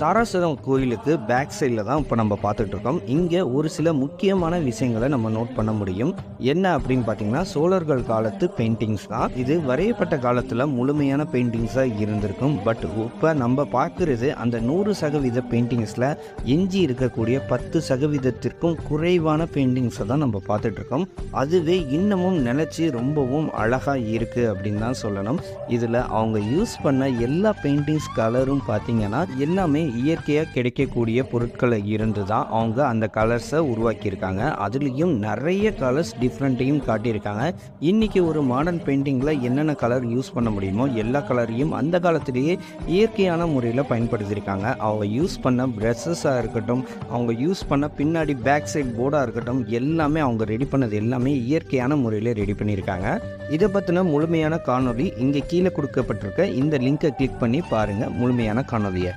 தாராசுரம் கோயிலுக்கு பேக் சைடில் தான் இப்போ நம்ம பார்த்துட்டு இருக்கோம். இங்கே ஒரு சில முக்கியமான விஷயங்களை நம்ம நோட் பண்ண முடியும். என்ன அப்படின்னு பார்த்தீங்கன்னா, சோழர்கள் காலத்து பெயிண்டிங்ஸ் தான் இது. வரையப்பட்ட காலத்தில் முழுமையான பெயிண்டிங்ஸாக இருந்திருக்கும். பட் இப்போ நம்ம பார்க்குறது அந்த 100% பெயிண்டிங்ஸில் எஞ்சி இருக்கக்கூடிய 10%த்திற்கும் குறைவான பெயிண்டிங்ஸை தான் நம்ம பார்த்துட்ருக்கோம். அதுவே இன்னமும் நினச்சி ரொம்பவும் அழகாக இருக்குது அப்படின்னு தான் சொல்லணும். இதில் அவங்க யூஸ் பண்ண எல்லா பெயிண்டிங்ஸ் கலரும் பார்த்தீங்கன்னா எல்லாமே இயற்கையாக கிடைக்கக்கூடிய பொருட்களை இருந்து தான் அவங்க அந்த கலர்ஸை உருவாக்கியிருக்காங்க. அதுலேயும் நிறைய கலர்ஸ் டிஃப்ரெண்ட்டையும் காட்டியிருக்காங்க. இன்றைக்கி ஒரு மாடர்ன் பெயிண்டிங்கில் என்னென்ன கலர் யூஸ் பண்ண முடியுமோ எல்லா கலரையும் அந்த காலத்திலேயே இயற்கையான முறையில் பயன்படுத்தியிருக்காங்க. அவங்க யூஸ் பண்ண ப்ரெஷ்ஷஸாக இருக்கட்டும், அவங்க யூஸ் பண்ண பின்னாடி பேக் சைட் போர்டாக இருக்கட்டும், எல்லாமே அவங்க ரெடி பண்ணது எல்லாமே இயற்கையான முறையில் ரெடி பண்ணியிருக்காங்க. இதை பற்றின முழுமையான காணொளி இங்கே கீழே கொடுக்கப்பட்டிருக்க இந்த லிங்கை கிளிக் பண்ணி பாருங்கள் முழுமையான காணொலியை.